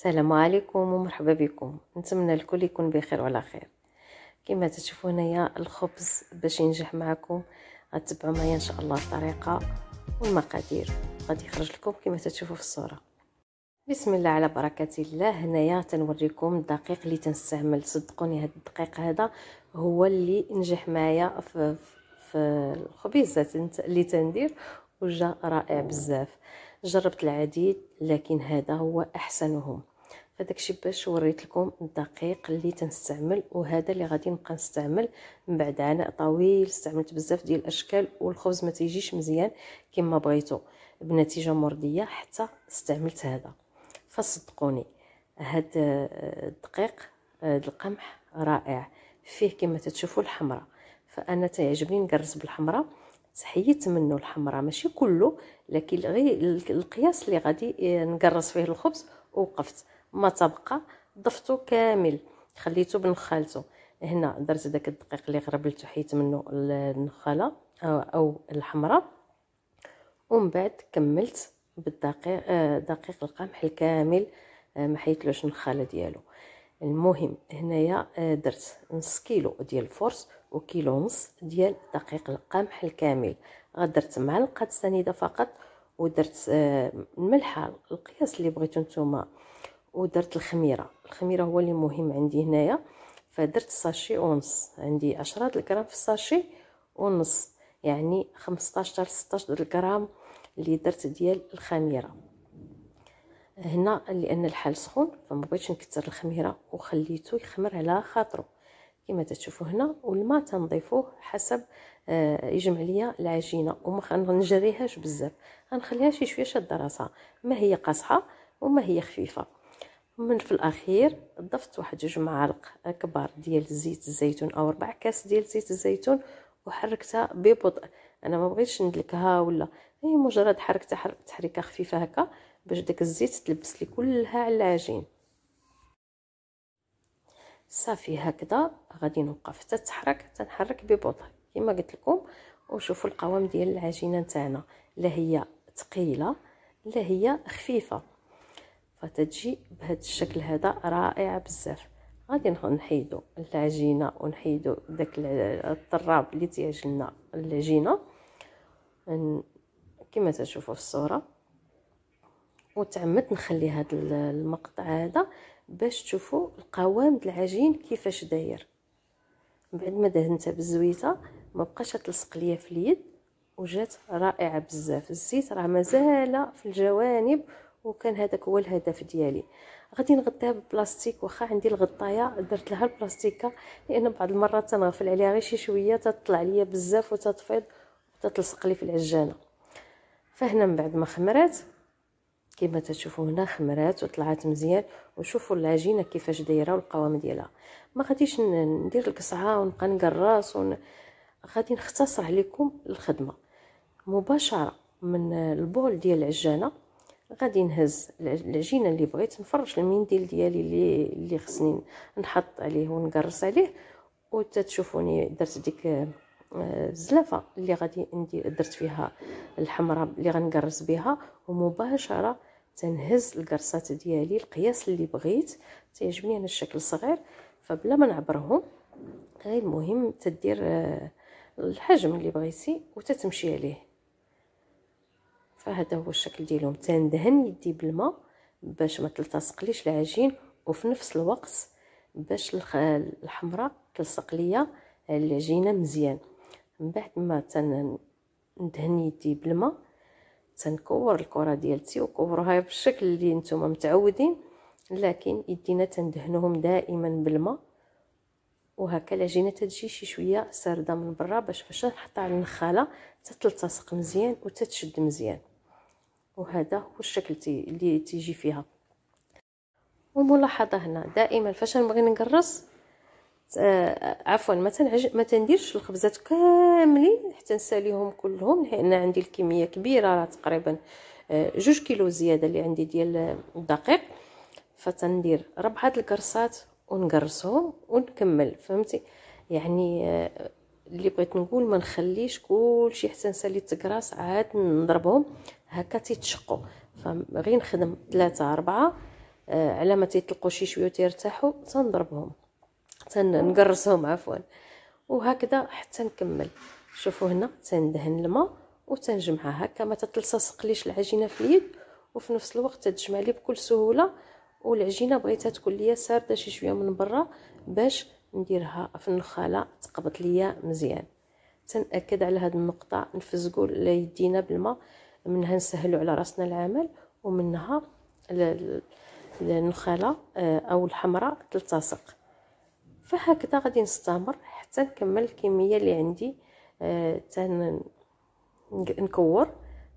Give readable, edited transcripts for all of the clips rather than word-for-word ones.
السلام عليكم ومرحبا بكم. نتمنى الكل يكون بخير وعلى خير. كما تشوفوا هنايا الخبز باش ينجح معكم غتبعوا معايا ان شاء الله الطريقه والمقادير غادي يخرج لكم كما تشوفوا في الصوره. بسم الله على بركه الله. هنايا تنوريكم الدقيق اللي تنستعمل. صدقوني هذا الدقيق هذا هو اللي نجح معايا في الخبيزات اللي تندير وجا رائع بزاف. جربت العديد لكن هذا هو احسنهم. فداكشي باش وريت لكم الدقيق اللي تنستعمل، وهذا اللي غادي نبقى نستعمل من بعد عناء طويل. استعملت بزاف ديال الاشكال والخبز ما تيجيش مزيان كما بغيتو بنتيجه مرضيه حتى استعملت هذا. فصدقوني هاد الدقيق القمح رائع فيه كما تشوفوا الحمراء، فانا تعجبني نقرص بالحمراء. تحيت منه الحمراء ماشي كله، لكن غير القياس اللي غادي نقرص فيه الخبز ووقفت ما تبقى ضفته كامل خليته بنخالته. هنا درت داك الدقيق اللي غربلته حيت منه النخاله او الحمراء، ومن بعد كملت بالدقيق دقيق القمح الكامل ما حيتلوش النخاله ديالو. المهم هنايا درت نص كيلو ديال الفرص وكيلو ونص ديال دقيق القمح الكامل. درت معلقه سنيده فقط، ودرت الملحه القياس اللي بغيتو نتوما، ودرت الخميره هو اللي مهم عندي هنايا. فدرت ساشي ونص، عندي 10 غرام في الساشي ونص، يعني 15 حتى 16 غرام اللي درت ديال الخميره. هنا لان الحال سخون فما بغيتش نكثر الخميره وخليته يخمر على خاطرو كما تشوفوا هنا. والماء تنضيفوه حسب يجمع ليا العجينه، وما نجريهاش بزاف، غنخليها شي شويه شاده راسها، ما هي قاصحه وما هي خفيفه. من في الاخير ضفت واحد 2 معالق كبار ديال زيت الزيتون او 4 كاس ديال زيت الزيتون، وحركتها ببطء. انا ما بغيتش ندلكها ولا هي مجرد حركتها تحريكه خفيفه هكا باش داك الزيت تلبس لي كلها على العجين. صافي هكذا غادي نوقف حتى تنحرك ببطء كما قلت لكم. وشوفوا القوام ديال العجينه نتاعنا، لا هي ثقيله لا هي خفيفه، فتجي بهذا الشكل هذا رائعه بزاف. غادي نحيدوا العجينه ونحيدوا داك الطراب اللي تيعجلنا العجينه كما تشوفوا في الصوره. وتعمدت نخلي هذا المقطع هذا باش تشوفوا القوام د العجين كيفاش داير. بعد ما دهنتها بالزويته ما بقاش تلصق ليا في اليد، وجات رائعه بزاف. الزيت راه مازال في الجوانب، وكان هذاك هو الهدف ديالي. غادي نغطيها بالبلاستيك، واخا عندي الغطايه درت لها البلاستيكه لان بعض المرات تنغفل عليها غير شي شويه تطلع ليا بزاف وتتفيض وتتلصق لي في العجانه. فهنا من بعد ما خمرات كما تشوفوا هنا خمرات وطلعت مزيان. وشوفوا العجينه كيفاش دايره والقوام ديالها. ما غاديش ندير القصعه ونبقى نقراص غادي نختصر عليكم الخدمه مباشره. من البول ديال العجانه غادي نهز العجينه اللي بغيت، نفرش المنديل ديالي اللي خصني نحط عليه ونقرص عليه. وتتشوفوني درت ديك الزلافه اللي غادي درت فيها الحمراء اللي غنقرص بها، ومباشره تنهز القرصات ديالي القياس اللي بغيت. تعجبني انا الشكل صغير فبلا ما نعبرهم، غير المهم تدير الحجم اللي بغيتي وتتمشي عليه. فهذا هو الشكل ديالهم. تندهن يدي بالماء باش ما تلتصقليش العجين، وفي نفس الوقت باش الحمراء تلصق ليا العجينه مزيان. من بعد ما ندهن يدي بالماء تنكور الكره ديالتي، وكوروها بالشكل اللي نتوما متعودين، لكن يدينا تندهنوهم دائما بالماء. وهكا العجينه تجي شي شويه سارده من برا باش فاش نحطها على النخاله تتلتصق مزيان وتتشد مزيان. وهذا هو الشكل اللي تيجي فيها. وملاحظه هنا دائما فاش نبغي نقرص عفوا ما تنديرش الخبزات كاملين حتى نساليهم كلهم، لان عندي الكميه كبيره راه تقريبا 2 كيلو زياده اللي عندي ديال الدقيق. فتندير 4 القرصات ونقرصهم ونكمل، فهمتي يعني. اللي بغيت نقول ما نخليش كلشي حتى نسالي التقراص عاد نضربهم هكا تيتشقوا، فغير نخدم 3 4 على ما تيطلقوا شي شويه وتيرتاحوا تنضربهم، تنقرصهم عفوا، وهكذا حتى نكمل. شوفوا هنا تندهن الماء وتنجمعها هكا ما تتلصق ليش العجينه في اليد، وفي نفس الوقت تجمع لي بكل سهوله. والعجينه بغيتها تكون ليا سارده شي شويه من برا باش نديرها في النخاله تقبط ليا مزيان. تنأكد على هذه النقطه، نفزقوا يدينا بالماء، منها نسهلوا على راسنا العمل، ومنها النخاله او الحمراء تلتصق. فهكذا غادي نستمر حتى نكمل الكميه اللي عندي. نكور،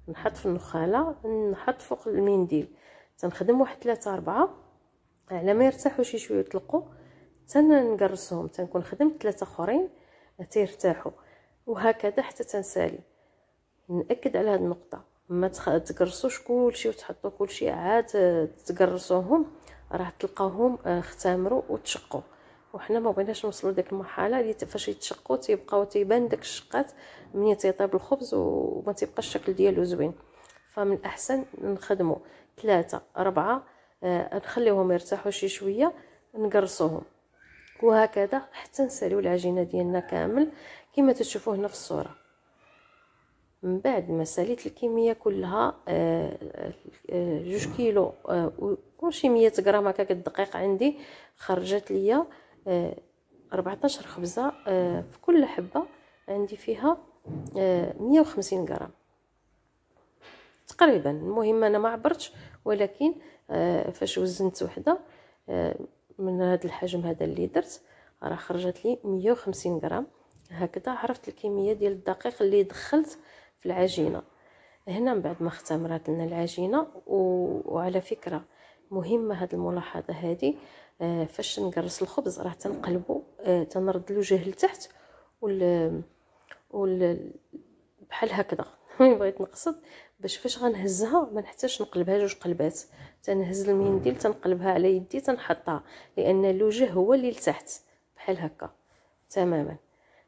نحط في النخاله، نحط فوق المنديل، تنخدم واحد 3 4 على ما يرتاحوا شي شويه يطلقوا، تنقرصهم، تنكون خدمت 3 اخرين تيرتاحوا، وهكذا حتى تنسالي. ناكد على هذه النقطه، ما تقرصوش كلشي وتحطوا كلشي عاد تقرصوهم، راه تلقاوهم اختمروا وتشقوا، وحنا ما بغيناش نوصلوا لديك المرحله اللي فاش يتشقوا تيبقاو تيبان داك الشقات ملي تيطيب الخبز وما تيبقاش الشكل ديالو زوين. فمن الاحسن نخدموا 3 4 نخليوهم يرتاحوا شي شويه، نقرصوهم، وهكذا حتى نساليو العجينه ديالنا كامل كما تشوفوا هنا في الصوره. من بعد ما ساليت الكميه كلها 2 كيلو وشي 100 غرام هكاك الدقيق عندي، خرجت ليا 14 خبزه، في كل حبه عندي فيها 150 غرام تقريبا. المهم انا ما عبرتش، ولكن فاش وزنت وحده من هذا الحجم هذا اللي درت راه خرجت لي 150 غرام. هكذا عرفت الكميه ديال الدقيق اللي دخلت في العجينه. هنا من بعد ما اختمرت لنا العجينه، وعلى فكره مهمه هذه الملاحظه هذه، فاش نقرص الخبز راه تنقلبو، تنرد الوجه لتحت بحال هكذا بغيت نقصد باش فاش غنهزها ما نحتاجش نقلبها 2 قلبات، تنهز المنديل تنقلبها على يدي تنحطها، لان الوجه هو اللي لتحت بحال هكا تماما.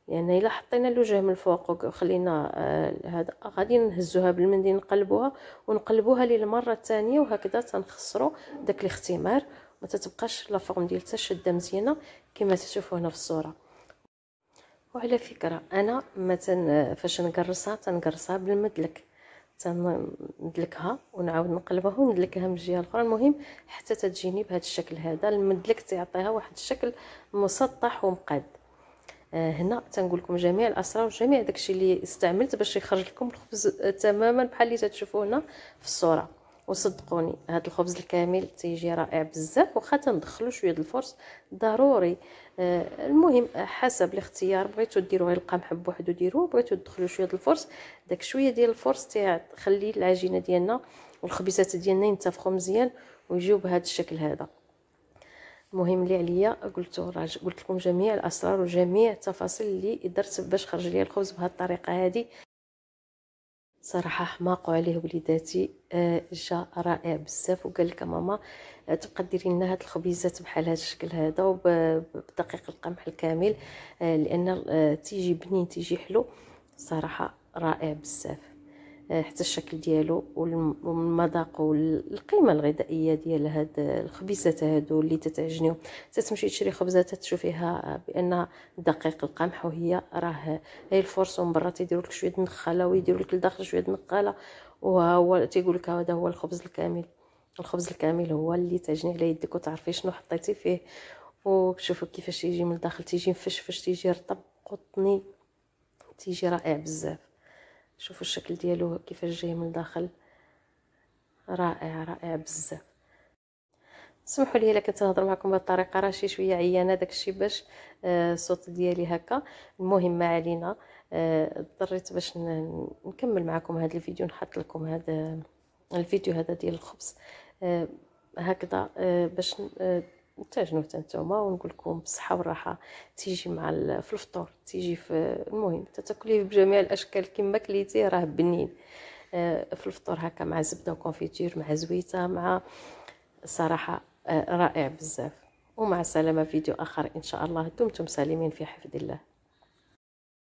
لان الا حطينا الوجه من الفوق وخلينا هذا غادي نهزوها بالمنديل نقلبوها ونقلبوها للمره الثانيه، وهكذا تنخسروا داك الاختمار، ما تتبقاش لا فورم ديالها شاده مزيانه كما تشوفوا هنا في الصوره. وعلى فكره انا مثلا فاش تنقرصها بالمدلك، تندلكها ونعاود نقلبها وندلكها من الجهه الاخرى، المهم حتى تجيني بهذا الشكل هذا. المدلك تعطيها واحد الشكل مسطح ومقاد. هنا تنقول لكم جميع الاسرار وجميع داكشي اللي استعملت باش يخرج لكم الخبز تماما بحال اللي تشوفوا هنا في الصوره. وصدقوني هذا الخبز الكامل تيجي رائع بزاف، واخا تندخلوا شويه د الفرص ضروري. المهم حسب الاختيار، بغيتوا ديروا غير القمح بوحدو ديروه، بغيتوا تدخلوا شويه د الفرص، داك شويه ديال الفرص تخلي العجينه ديالنا والخبيزات ديالنا ينتفخوا مزيان ويجيو بهذا الشكل هذا. المهم اللي عليا قلت لكم جميع الاسرار وجميع التفاصيل اللي درت باش خرج لي الخبز بهذه الطريقه هذه. صراحه حماقوا عليه وليداتي، جا رائع بزاف. وقال لك ماما تبقى ديري لنا هاد الخبيزات بحال هذا الشكل هذا وبدقيق القمح الكامل، لان تيجي بنين تيجي حلو. صراحه رائع بزاف، حتى الشكل ديالو والمذاق والقيمه الغذائيه ديال هاد الخبيزات هادو اللي تتعجنيو. تتمشي تشري خبزات تشوفيها بان دقيق القمح، وهي راه هي الفرصه من برا تيديروا لك شويه النخاله ويديروا لك لداخل شويه النقاله، وهو تيقول لك هذا هو الخبز الكامل. الخبز الكامل هو اللي تعجني على يدك وتعرفي شنو حطيتي فيه، وشوفوا كيفاش يجي من الداخل، تيجي مفشفش، تيجي رطب قطني، تيجي رائع بزاف. شوفوا الشكل ديالو كيفاش جاي من الداخل، رائع رائع بزاف. سمحوا لي الا كنت نهضر معكم بهذه الطريقه، راه شي شويه عيانه داكشي باش الصوت ديالي هكا. المهم ما علينا، اضطريت باش نكمل معكم هذا الفيديو، نحط لكم هذا الفيديو هذا ديال الخبز هكذا باش تعجنوا حتى نتوما، ونقول لكم بالصحه والراحه. تيجي مع في الفطور، تيجي في المهم تاكليه بجميع الاشكال كما كليتيه، راه بنين في الفطور هكا مع زبده وكونفيتير مع زويته مع صراحه رائع بزاف. ومع السلامه، فيديو اخر ان شاء الله. دمتم سالمين في حفظ الله.